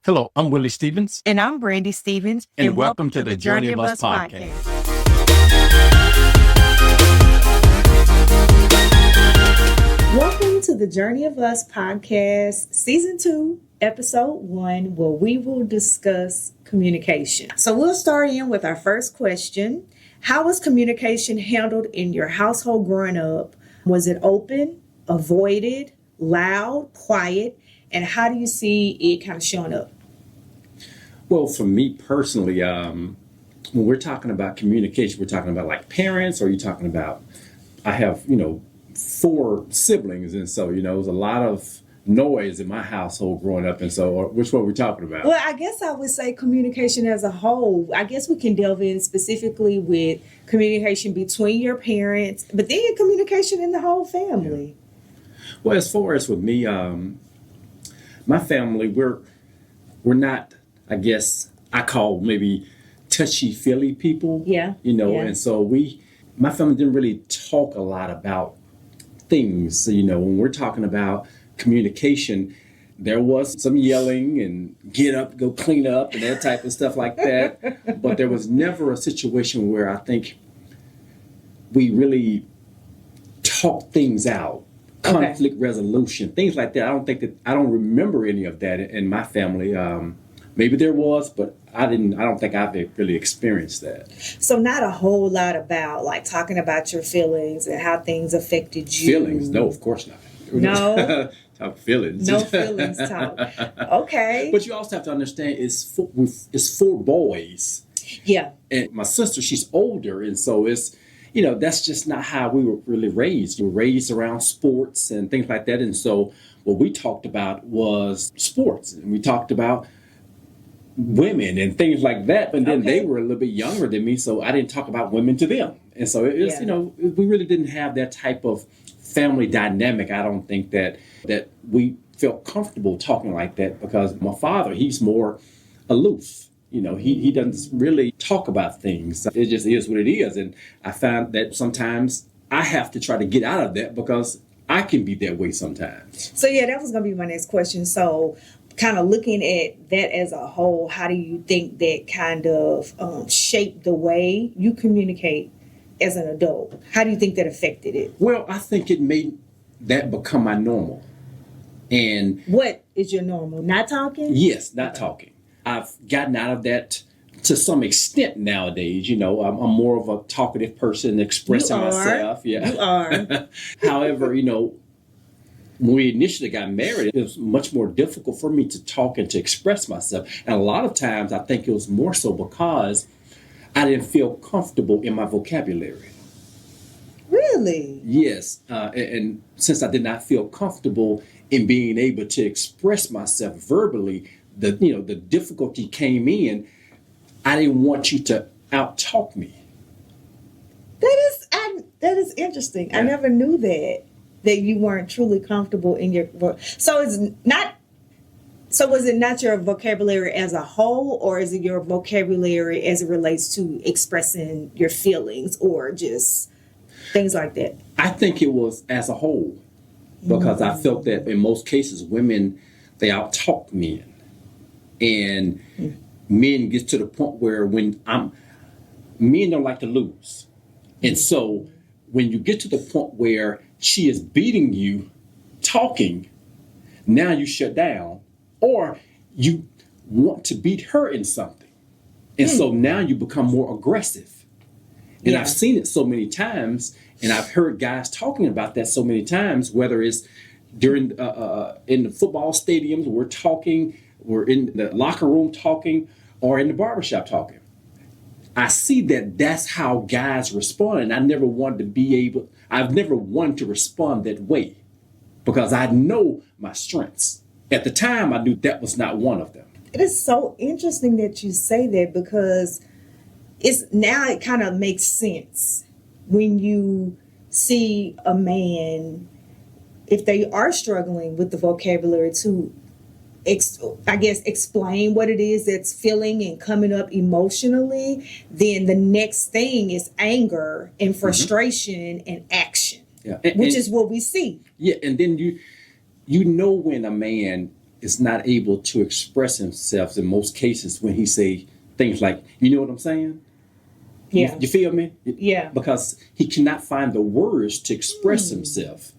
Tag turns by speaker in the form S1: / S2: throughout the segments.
S1: Hello, I'm Willie Stevens.
S2: And I'm Brandy Stevens.
S1: And welcome to the Journey of Us podcast.
S2: Welcome to the Journey of Us podcast, season 2, episode 1, where we will discuss communication. So we'll start in with our first question. How was communication handled in your household growing up? Was it open, avoided, loud, quiet? And how do you see it kind of showing up?
S3: Well, for me personally, when we're talking about communication, we're talking about like parents, or you're talking about, I have, 4 siblings. And so, there's a lot of noise in my household growing up. And so which one are we talking about?
S2: Well, I guess I would say communication as a whole. I guess we can delve in specifically with communication between your parents, but then communication in the whole family.
S3: Well, as far as with me, my family, we're not, I guess I call maybe touchy-feely people.
S2: Yeah.
S3: And so my family didn't really talk a lot about things. When we're talking about communication, there was some yelling and get up, go clean up and that type of stuff like that. But there was never a situation where I think we really talked things out. Conflict resolution, things like that. I don't remember any of that in my family. Maybe there was, but I don't think I've really experienced that.
S2: So not a whole lot about like talking about your feelings and how things affected you.
S3: Feelings? No, of course not.
S2: No.
S3: Talk feelings.
S2: No feelings talk. Okay.
S3: But you also have to understand it's 4 boys.
S2: Yeah.
S3: And my sister, she's older, and so it's, that's just not how we were really raised. We were raised around sports and things like that. And so what we talked about was sports. And we talked about women and things like that. And then they were a little bit younger than me, so I didn't talk about women to them. And so it was, we really didn't have that type of family dynamic. I don't think that we felt comfortable talking like that, because my father, he's more aloof. He doesn't really talk about things. It just is what it is. And I found that sometimes I have to try to get out of that, because I can be that way sometimes.
S2: So that was going to be my next question. So kind of looking at that as a whole, how do you think that kind of shaped the way you communicate as an adult? How do you think that affected it?
S3: Well, I think it made that become my normal. And
S2: what is your normal? Not talking?
S3: Yes, not talking. I've gotten out of that to some extent nowadays. I'm more of a talkative person, expressing myself. Yeah,
S2: you are.
S3: However, when we initially got married, it was much more difficult for me to talk and to express myself. And a lot of times I think it was more so because I didn't feel comfortable in my vocabulary.
S2: Really?
S3: Yes. And since I did not feel comfortable in being able to express myself verbally, the difficulty came in. I didn't want you to out-talk me.
S2: That is interesting. Yeah. I never knew that you weren't truly comfortable in your work. So was it not your vocabulary as a whole, or is it your vocabulary as it relates to expressing your feelings or just things like that?
S3: I think it was as a whole, because I felt that in most cases women, they out-talk men. And men get to the point where men don't like to lose. And so when you get to the point where she is beating you, talking, now you shut down, or you want to beat her in something. And so now you become more aggressive. And I've seen it so many times, and I've heard guys talking about that so many times, whether it's during in the football stadiums, we're in the locker room talking, or in the barbershop talking. I see that's how guys respond, and I've never wanted to respond that way, because I know my strengths. At the time, I knew that was not one of them.
S2: It is so interesting that you say that, because it kind of makes sense when you see a man, if they are struggling with the vocabulary to explain what it is that's feeling and coming up emotionally, then the next thing is anger and frustration and action, which is what we see.
S3: Yeah, and then you know when a man is not able to express himself in most cases when he say things like, you know what I'm saying?
S2: Yeah.
S3: You feel me?
S2: Yeah.
S3: Because he cannot find the words to express himself.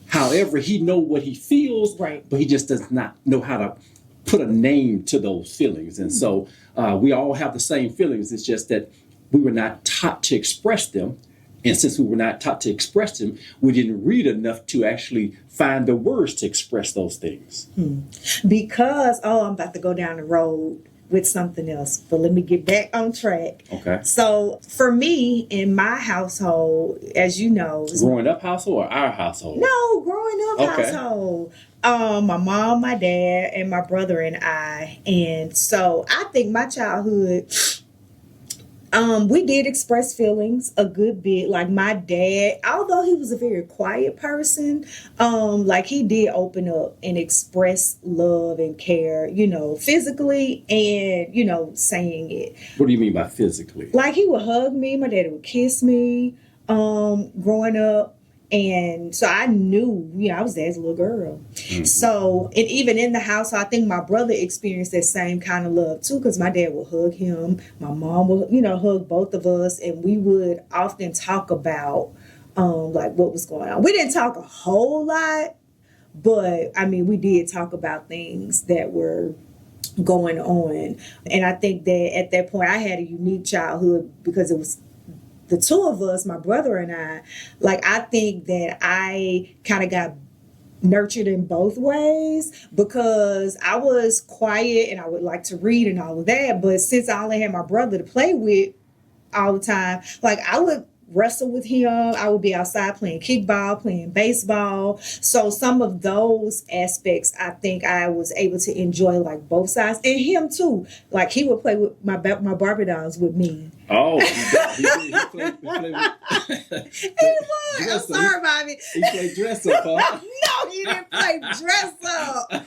S3: However, he know what he feels,
S2: Right.
S3: but he just does not know how to put a name to those feelings. And so we all have the same feelings. It's just that we were not taught to express them. And since we were not taught to express them, we didn't read enough to actually find the words to express those things.
S2: Because, I'm about to go down the road with something else, but let me get back on track.
S3: Okay.
S2: So for me, in my household, as you know,
S3: Growing up household or our household?
S2: no, growing up
S3: Okay.
S2: household. My mom, my dad, and my brother and I. And so I think my childhood, we did express feelings a good bit. Like my dad, although he was a very quiet person, like he did open up and express love and care, physically and, saying it.
S3: What do you mean by physically?
S2: Like he would hug me, my daddy would kiss me, growing up. And so I knew, I was dad's little girl. Mm-hmm. So, and even in the house, I think my brother experienced that same kind of love too, because my dad would hug him. My mom would, hug both of us. And we would often talk about, like what was going on. We didn't talk a whole lot, but I mean, we did talk about things that were going on. And I think that at that point I had a unique childhood because it was the two of us, my brother and I. Like, I think that I kind of got nurtured in both ways because I was quiet and I would like to read and all of that. But since I only had my brother to play with all the time, like I would wrestle with him. I would be outside playing kickball, playing baseball. So some of those aspects, I think I was able to enjoy like both sides, and him too. Like he would play with my Barbie dolls with me.
S3: Oh, he played
S2: I'm sorry, Bobby.
S3: He played dress up, huh?
S2: No, he didn't play dress up.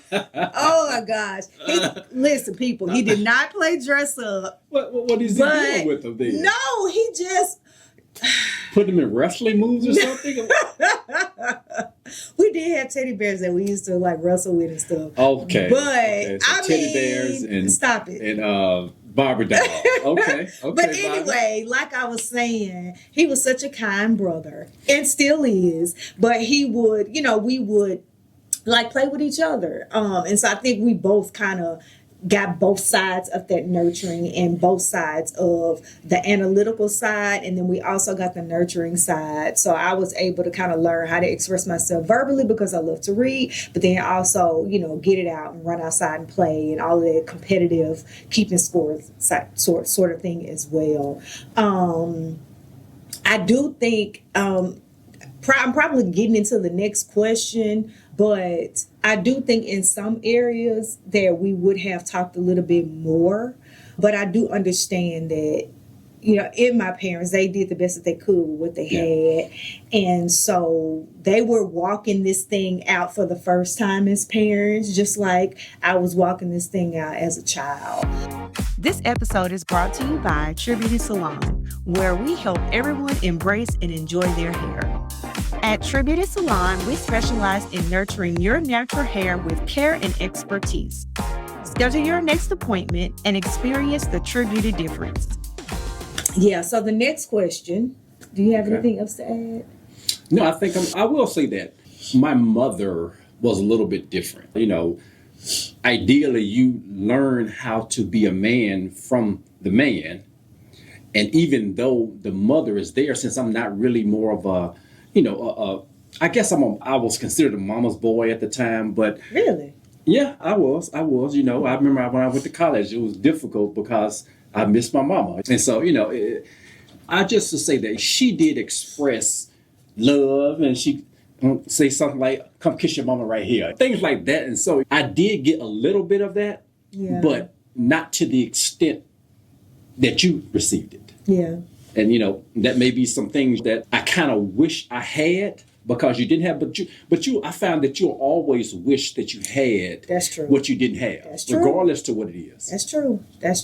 S2: Oh my gosh. Listen, people, he did not play dress up.
S3: What is he doing with them then?
S2: No, he just
S3: put them in wrestling moves or something?
S2: We did have teddy bears that we used to like wrestle with and stuff.
S3: Okay.
S2: But
S3: okay. So teddy bears and
S2: stop it.
S3: And Barbie dolls. Okay.
S2: But anyway, like I was saying, he was such a kind brother and still is. But he would, we would like play with each other. And so I think we both kind of got both sides of that nurturing and both sides of the analytical side. And then we also got the nurturing side. So I was able to kind of learn how to express myself verbally because I love to read, but then also, get it out and run outside and play and all of that competitive keeping score sort of thing as well. I do think, I'm probably getting into the next question, but I do think in some areas that we would have talked a little bit more. But I do understand that, in my parents, they did the best that they could with what they had. And so they were walking this thing out for the first time as parents, just like I was walking this thing out as a child.
S4: This episode is brought to you by Tribute Salon, where we help everyone embrace and enjoy their hair. At Tribute Salon, we specialize in nurturing your natural hair with care and expertise. Schedule your next appointment and experience the Tribute difference.
S2: Yeah, so the next question, do you have anything else to add?
S3: No, I think I will say that my mother was a little bit different. Ideally, you learn how to be a man from the man. And even though the mother is there, since I'm not really more of a, I guess I was considered a mama's boy at the time, but
S2: really,
S3: yeah, I was. I remember when I went to college, it was difficult because I missed my mama, and so I just to say that she did express love, and she say something like, "Come kiss your mama right here," things like that, and so I did get a little bit of that, but not to the extent that you received it.
S2: Yeah.
S3: And, that may be some things that I kind of wish I had because you didn't have, but I found that you'll always wish that you had what you didn't have, regardless to what it is.
S2: That's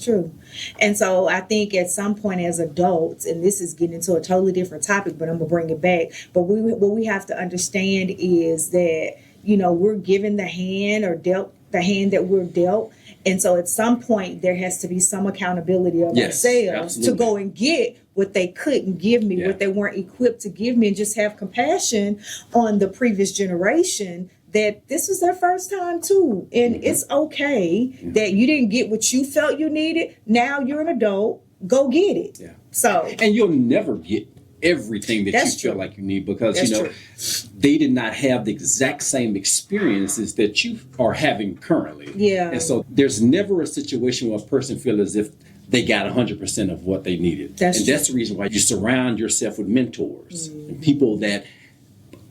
S2: true. And so I think at some point as adults, and this is getting into a totally different topic, but I'm going to bring it back. But what we have to understand is that, we're given the hand or dealt the hand that we're dealt. And so at some point there has to be some accountability of ourselves to go and get what they couldn't give me, what they weren't equipped to give me, and just have compassion on the previous generation that this was their first time too. And it's okay that you didn't get what you felt you needed. Now you're an adult, go get it.
S3: Yeah.
S2: So,
S3: and you'll never get everything that you feel like you need because, they did not have the exact same experiences that you are having currently.
S2: Yeah.
S3: And so there's never a situation where a person feels as if they got 100% of what they needed. That's the reason why you surround yourself with mentors and people that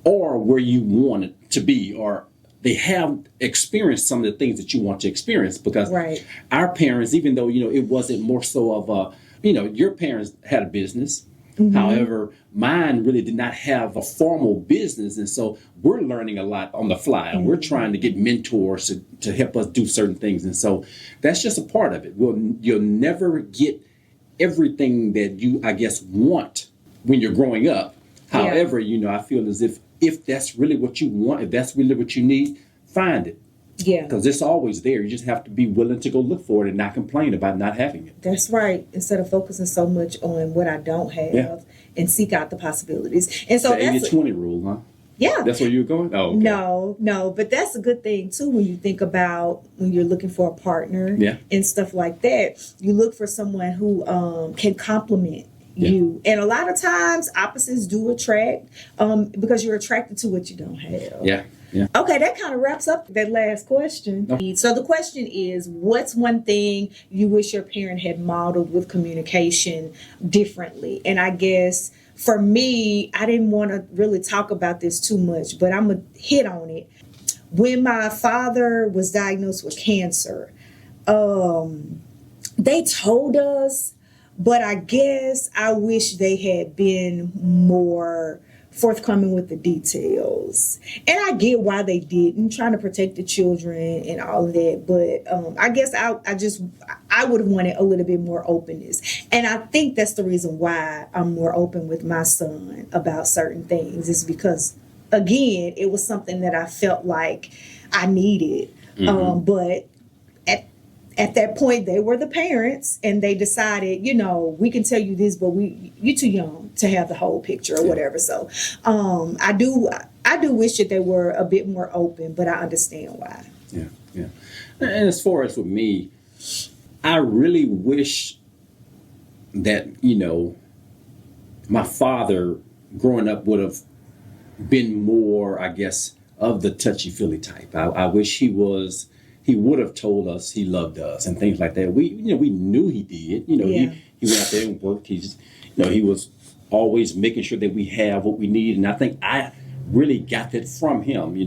S3: are where you want it to be, or they have experienced some of the things that you want to experience. Because our parents, even though, it wasn't more so of your parents had a business. However, mine really did not have a formal business. And so we're learning a lot on the fly. And we're trying to get mentors to help us do certain things. And so that's just a part of it. You'll never get everything that you, I guess, want when you're growing up. However, I feel as if that's really what you want, if that's really what you need, find it. Yeah. Because it's always there. You just have to be willing to go look for it and not complain about not having it.
S2: That's right. Instead of focusing so much on what I don't have and seek out the possibilities. And so
S3: the 80-20 rule, huh?
S2: Yeah.
S3: That's where you're going? Oh, okay.
S2: No, but that's a good thing too when you think about when you're looking for a partner and stuff like that. You look for someone who can complement you. And a lot of times opposites do attract because you're attracted to what you don't have.
S3: Yeah. Yeah.
S2: Okay, that kind of wraps up that last question. Oh. So the question is, what's one thing you wish your parent had modeled with communication differently? And I guess for me, I didn't want to really talk about this too much, but I'm going to hit on it. When my father was diagnosed with cancer, they told us, but I guess I wish they had been more forthcoming with the details. And I get why they didn't, trying to protect the children and all of that. But I guess I would have wanted a little bit more openness. And I think that's the reason why I'm more open with my son about certain things, is because, again, it was something that I felt like I needed. But at that point, they were the parents, and they decided, we can tell you this, but you're too young to have the whole picture or whatever. So I do wish that they were a bit more open, but I understand why.
S3: Yeah, yeah. And as far as with me, I really wish that, my father growing up would have been more, I guess, of the touchy-feely type. I wish he would have told us he loved us and things like that. We knew he did. He went out there and worked. He just, he was always making sure that we have what we need. And I think I really got that from him,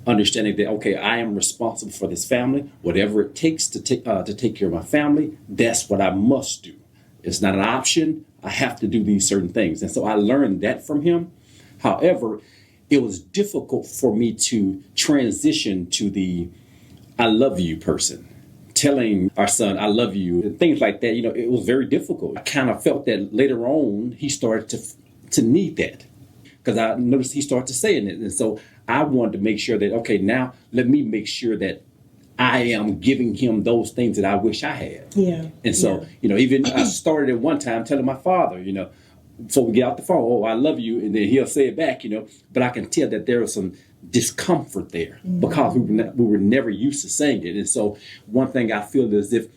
S3: understanding that, okay, I am responsible for this family. Whatever it takes to take care of my family, that's what I must do. It's not an option. I have to do these certain things. And so I learned that from him. However, it was difficult for me to transition to the I love you person, telling our son, I love you, and things like that. It was very difficult. I kind of felt that later on, he started to need that, because I noticed he started to say it. And so I wanted to make sure that, okay, now let me make sure that I am giving him those things that I wish I had.
S2: Yeah.
S3: And so, even I started at one time telling my father, before we get out the phone, oh, I love you. And then he'll say it back, but I can tell that there was some discomfort there because we were never used to saying it. And so one thing I feel as if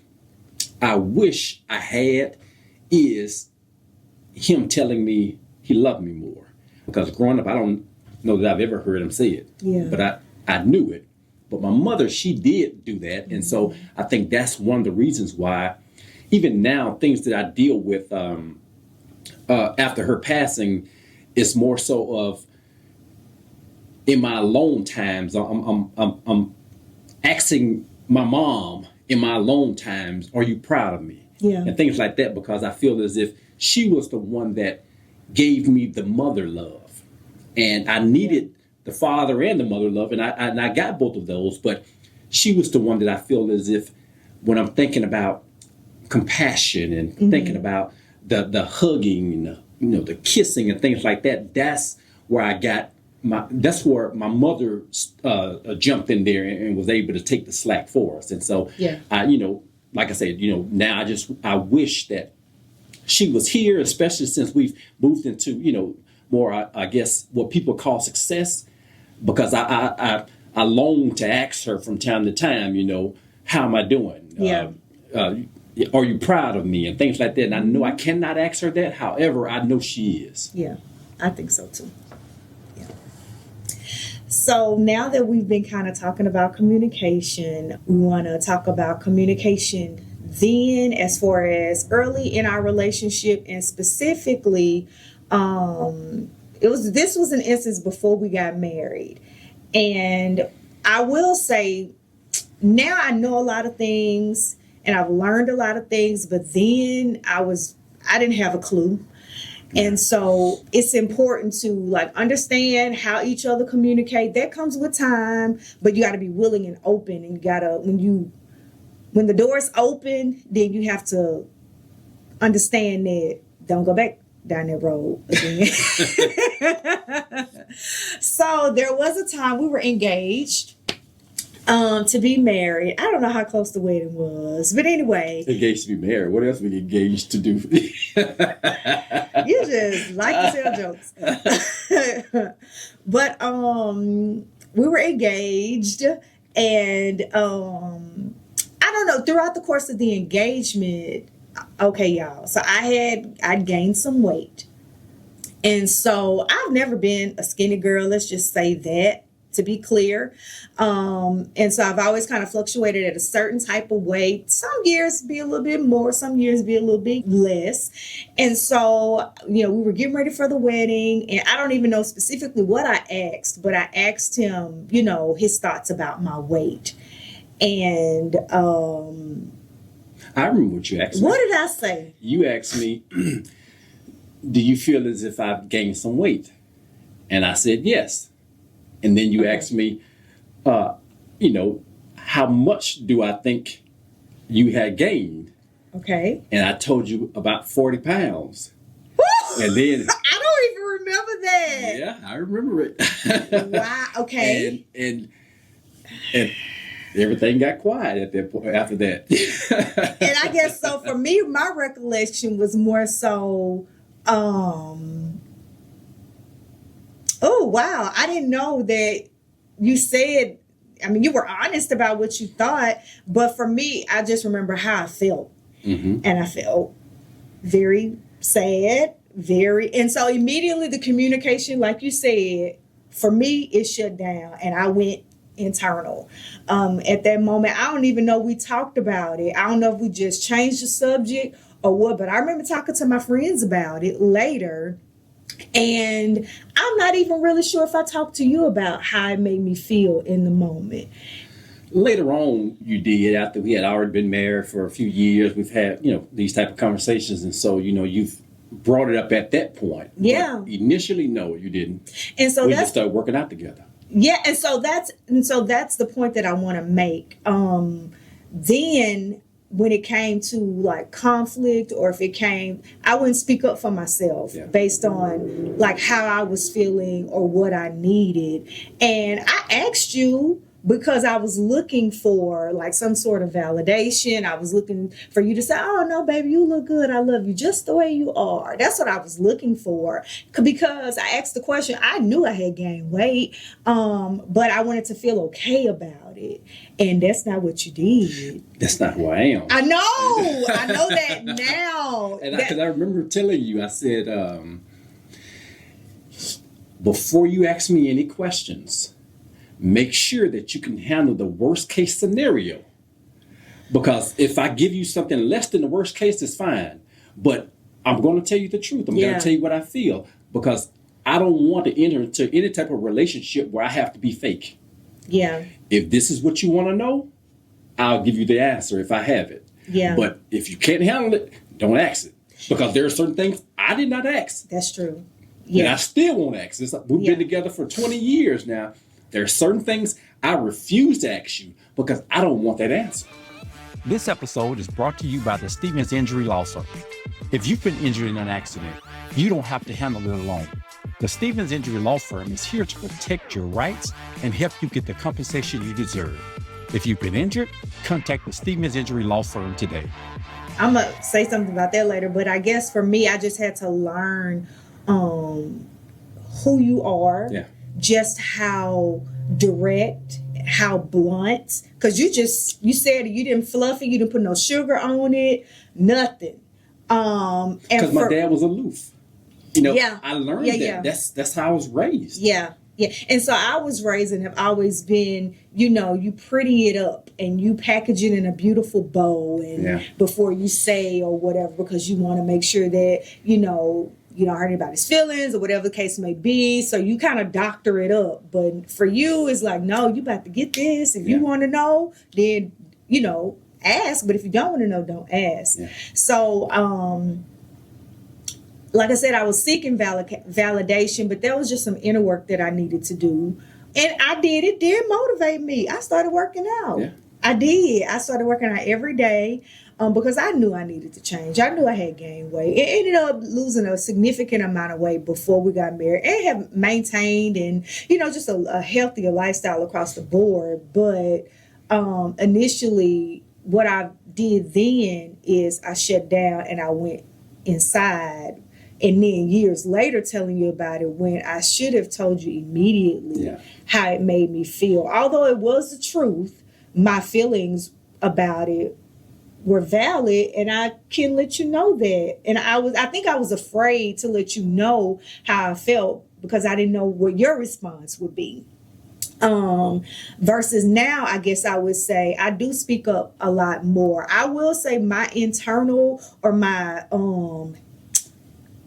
S3: I wish I had is him telling me he loved me more. Because growing up, I don't know that I've ever heard him say it. Yeah. But I knew it. But my mother, she did do that. And so I think that's one of the reasons why, even now, things that I deal with after her passing is more so of, in my alone times, I'm asking my mom in my alone times, are you proud of me? Yeah. And things like that, because I feel as if she was the one that gave me the mother love. And I needed the father and the mother love, and I got both of those, but she was the one that I feel as if when I'm thinking about compassion and thinking about the hugging and the kissing and things like that, that's where I got that's where my mother jumped in there and was able to take the slack for us. And so, like I said, now I wish that she was here, especially since we've moved into, more, I guess, what people call success, because I long to ask her from time to time, how am I doing?
S2: Yeah.
S3: Are you proud of me? And things like that. And I know I cannot ask her that. However, I know she is.
S2: Yeah, I think so too. Yeah. So now that we've been kind of talking about communication, we want to talk about communication then as far as early in our relationship, and specifically, this was an instance before we got married. And I will say now I know a lot of things and I've learned a lot of things, but then I didn't have a clue. And so it's important to understand how each other communicate. That comes with time, but you got to be willing and open, and you got to, when the door's open, then you have to understand that don't go back down that road again. So there was a time we were engaged to be married. I don't know how close the wedding was, but anyway.
S3: Engaged to be married. What else we engaged to do?
S2: You just like to tell jokes. But we were engaged, and I don't know, throughout the course of the engagement, okay, y'all. So I'd gained some weight. And so I've never been a skinny girl. Let's just say that, to be clear. And so I've always kind of fluctuated at a certain type of weight. Some years be a little bit more, some years be a little bit less. And so, we were getting ready for the wedding, and I don't even know specifically what I asked, but I asked him, his thoughts about my weight. And
S3: I remember what you asked me.
S2: What did I say?
S3: You asked me, do you feel as if I've gained some weight? And I said yes. And then you asked me, how much do I think you had gained?
S2: Okay.
S3: And I told you about 40 pounds.
S2: Woo!
S3: And then
S2: I don't even remember that.
S3: Yeah, I remember it.
S2: Wow. Okay.
S3: And everything got quiet at that point after that.
S2: And I guess so for me, my recollection was more so, oh, wow. I didn't know that you said, you were honest about what you thought, but for me, I just remember how I felt. Mm-hmm. And I felt very sad, and so immediately the communication, like you said, for me, it shut down and I went internal. At that moment, I don't even know we talked about it. I don't know if we just changed the subject or what, but I remember talking to my friends about it later. And I'm not even really sure if I talked to you about how it made me feel in the moment.
S3: Later on, you did, after we had already been married for a few years. We've had, these type of conversations. And so, you've brought it up at that point.
S2: Yeah.
S3: But initially, no, you didn't.
S2: And so
S3: we just started working out together.
S2: Yeah. And so that's the point that I want to make. Then when it came to conflict, or if it came, I wouldn't speak up for myself based on how I was feeling or what I needed. And I asked you because I was looking for some sort of validation. I was looking for you to say, oh no, baby, you look good. I love you just the way you are. That's what I was looking for, because I asked the question. I knew I had gained weight, but I wanted to feel okay about it. And that's not what you did.
S3: That's not who I am.
S2: I know that now.
S3: And because I remember telling you, I said, before you ask me any questions, make sure that you can handle the worst case scenario. Because if I give you something less than the worst case, it's fine. But I'm going to tell you the truth. I'm going to tell you what I feel. Because I don't want to enter into any type of relationship where I have to be fake.
S2: Yeah.
S3: If this is what you want to know, I'll give you the answer if I have it.
S2: Yeah.
S3: But if you can't handle it, don't ask it. Because there are certain things I did not ask.
S2: That's true. Yeah.
S3: And I still won't ask. We've been together for 20 years now. There are certain things I refuse to ask you because I don't want that answer.
S1: This episode is brought to you by the Stevens Injury Law Center. If you've been injured in an accident, you don't have to handle it alone. The Stevens Injury Law Firm is here to protect your rights and help you get the compensation you deserve. If you've been injured, contact the Stevens Injury Law Firm today.
S2: I'm going to say something about that later, but I guess for me, I just had to learn who you are, just how direct, how blunt, because you said you didn't fluff it, you didn't put no sugar on it, nothing.
S3: Because my dad was aloof. I learned that.
S2: Yeah.
S3: That's how I was raised.
S2: Yeah. And so I was raised and have always been, you pretty it up and you package it in a beautiful bow and before you say or whatever, because you want to make sure that, you don't hurt anybody's feelings or whatever the case may be. So you kind of doctor it up. But for you, it's like, no, you about to get this. If you want to know, then, ask. But if you don't want to know, don't ask. Yeah. So, like I said, I was seeking validation, but there was just some inner work that I needed to do. And I did. It did motivate me. I started working out. Yeah. I did. I started working out every day because I knew I needed to change. I knew I had gained weight. It ended up losing a significant amount of weight before we got married and have maintained and, just a healthier lifestyle across the board. But initially, what I did then is I shut down and I went inside. And then years later telling you about it when I should have told you immediately how it made me feel. Although it was the truth, my feelings about it were valid and I can let you know that. And I think I was afraid to let you know how I felt because I didn't know what your response would be. Versus now, I guess I would say I do speak up a lot more. I will say my internal or my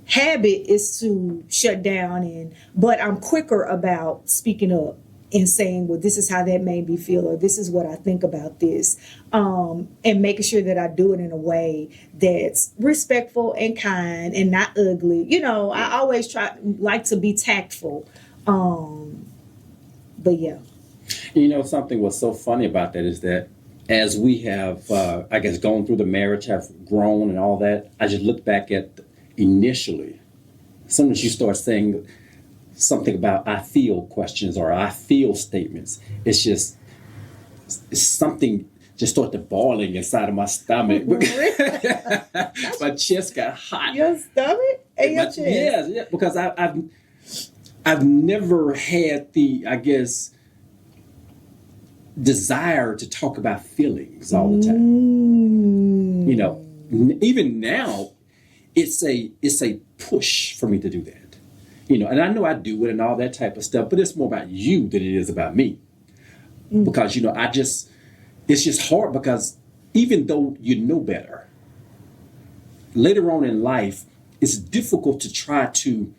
S2: habit is to shut down but I'm quicker about speaking up and saying, well, this is how that made me feel, or this is what I think about this, and making sure that I do it in a way that's respectful and kind and not ugly. I always like to be tactful. But yeah.
S3: Something was so funny about that is that as we have, gone through the marriage, have grown and all that, I just look back at initially, as soon as you start saying something about I feel questions or I feel statements, it's something just started boiling inside of my stomach. My chest got hot.
S2: Your stomach and your chest?
S3: Yeah, because I've never had the, desire to talk about feelings all the time. Even now, it's a push for me to do that. And I know I do it and all that type of stuff, but it's more about you than it is about me. Because, it's just hard because even though you know better, later on in life, it's difficult to try to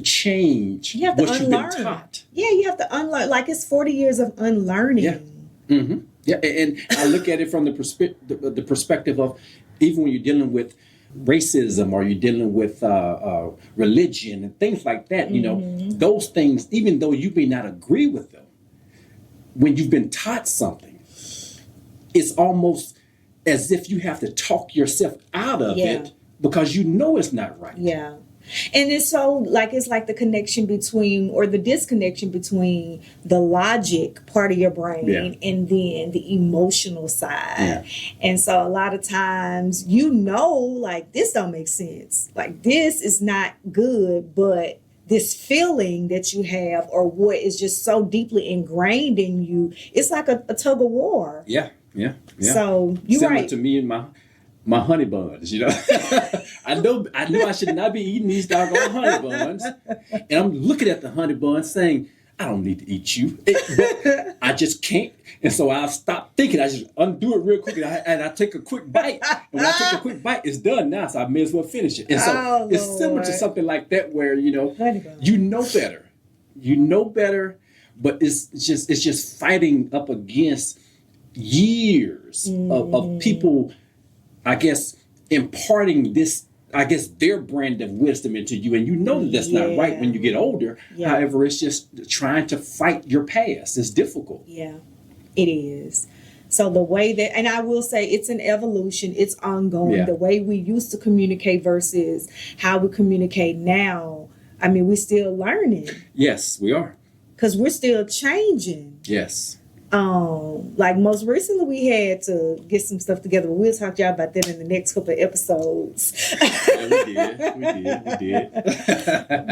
S3: change what you've been taught.
S2: Yeah, you have to unlearn. Like it's 40 years of unlearning.
S3: Yeah. Mm-hmm. Yeah, and I look at it from the perspective of even when you're dealing with racism or you're dealing with religion and things like that, those things, even though you may not agree with them, when you've been taught something, it's almost as if you have to talk yourself out of it because it's not right.
S2: Yeah. And it's it's like the connection between or the disconnection between the logic part of your brain and then the emotional side. Yeah. And so a lot of times, this don't make sense. Like this is not good, but this feeling that you have or what is just so deeply ingrained in you, it's like a tug of war.
S3: Yeah.
S2: So you're
S3: similar
S2: right.
S3: to me and my honey buns, I know I should not be eating these doggone honey buns. And I'm looking at the honey buns saying, I don't need to eat you. But I just can't. And so I'll stop thinking. I just undo it real quick and I take a quick bite. And when I take a quick bite, it's done now. So I may as well finish it. And so it's similar to something like that where, you know better. You know better, but it's just fighting up against years of people, I guess, imparting this, I guess, their brand of wisdom into you. And you know that's not right when you get older. Yeah. However, it's just trying to fight your past. It's difficult.
S2: Yeah, it is. So the way that, and I will say it's an evolution, it's ongoing. Yeah. The way we used to communicate versus how we communicate now, I mean, we're still learning
S3: Yes, we are.
S2: because we're still changing.
S3: Yes.
S2: Like most recently we had to get some stuff together, but we'll talk to y'all about that in the next couple of episodes.
S3: Yeah, we did.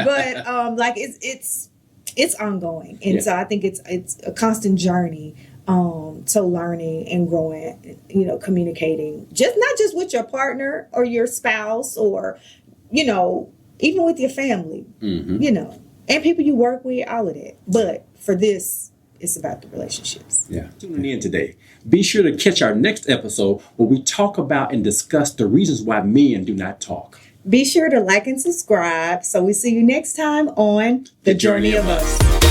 S2: But like it's ongoing, and
S3: Yeah.
S2: so I think it's a constant journey to learning and growing, you know, communicating, just not just with your partner or your spouse, or, you know, even with your family, you know, and people you work with, all of that. But for this, it's about the relationships.
S3: Yeah. Tuning in today. Be sure to catch our next episode where we talk about and discuss the reasons why men do not talk.
S2: Be sure to like and subscribe. So we see you next time on The Journey of Us.